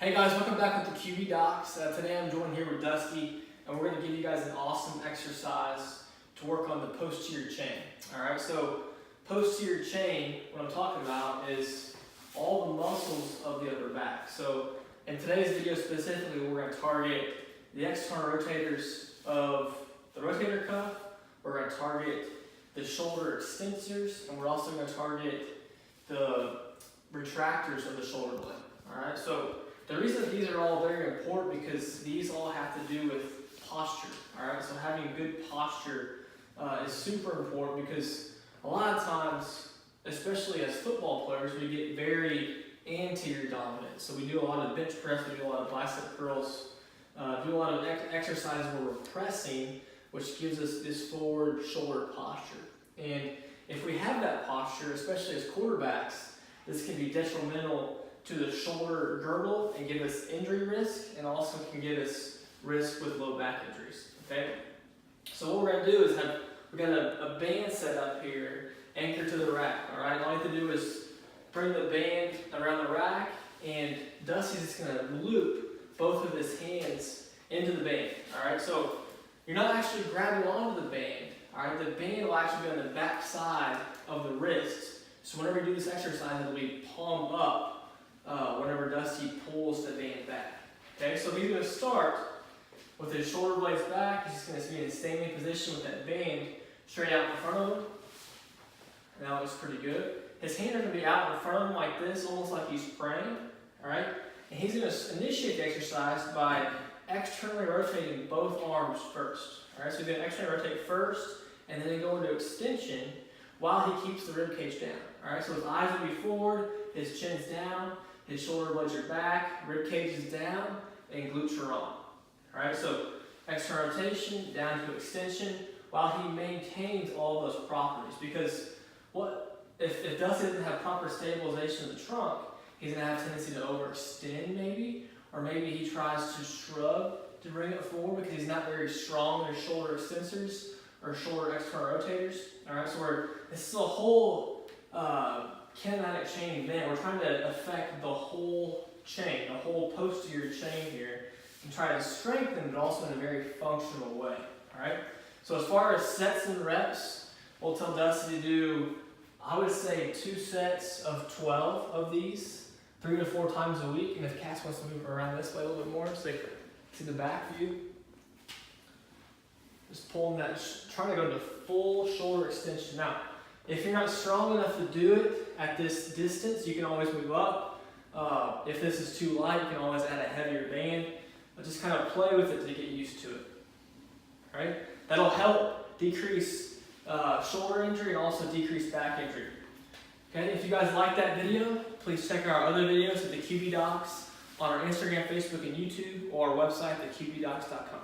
Hey guys, welcome back with the QB Docs. Today I'm joined here with Dusty, and we're going to give you guys an awesome exercise to work on the posterior chain. Alright, so posterior chain, what I'm talking about is all the muscles of the upper back. So in today's video specifically, we're going to target the external rotators of the rotator cuff, we're going to target the shoulder extensors, and we're also going to target the retractors of the shoulder blade. Alright, so the reason that these are all very important because these all have to do with posture. Alright, so having good posture is super important because a lot of times, especially as football players, we get very anterior dominant. So we do a lot of bench press, we do a lot of bicep curls, do a lot of exercises where we're pressing, which gives us this forward shoulder posture. And if we have that posture, especially as quarterbacks, this can be detrimental to the shoulder girdle and give us injury risk, and also can give us risk with low back injuries. Okay, so what we're going to do is we've got a band set up here, anchored to the rack. All right, all you have to do is bring the band around the rack, and Dusty's just going to loop both of his hands into the band. All right, so you're not actually grabbing onto the band. All right, the band will actually be on the back side of the wrist. So whenever you do this exercise, it'll be palm up whenever Dusty pulls the band back. Okay, so he's going to start with his shoulder blades back. He's just going to be in a standing position with that band straight out in front of him. And that looks pretty good. His hands are going to be out in front of him like this, almost like he's praying. Alright? And he's going to initiate the exercise by externally rotating both arms first. Alright, so he's going to externally rotate first, and then go into extension while he keeps the rib cage down. Alright, so his eyes will be forward, his chin's down, his shoulder blades are back, rib cage is down, and glutes are on. Alright, so external rotation, down to extension, while he maintains all those properties. Because if Dusty doesn't have proper stabilization of the trunk, he's going to have a tendency to overextend maybe, or maybe he tries to shrug to bring it forward because he's not very strong in his shoulder extensors or shoulder external rotators. Alright, so this is a whole kinematic chain event. We're trying to affect the whole chain, the whole posterior chain here, and try to strengthen, but also in a very functional way. Alright, so as far as sets and reps, we'll tell Dusty to do, I would say, 2 sets of 12 of these, 3 to 4 times a week. And if Cass wants to move around this way a little bit more, so you can see the back view. Just pulling that, trying to go to full shoulder extension. Now, if you're not strong enough to do it at this distance, you can always move up. If this is too light, you can always add a heavier band. But just kind of play with it to get used to it. All right? That'll help decrease shoulder injury and also decrease back injury. Okay? If you guys like that video, please check out our other videos at the QB Docs on our Instagram, Facebook, and YouTube, or our website, theqbdocs.com.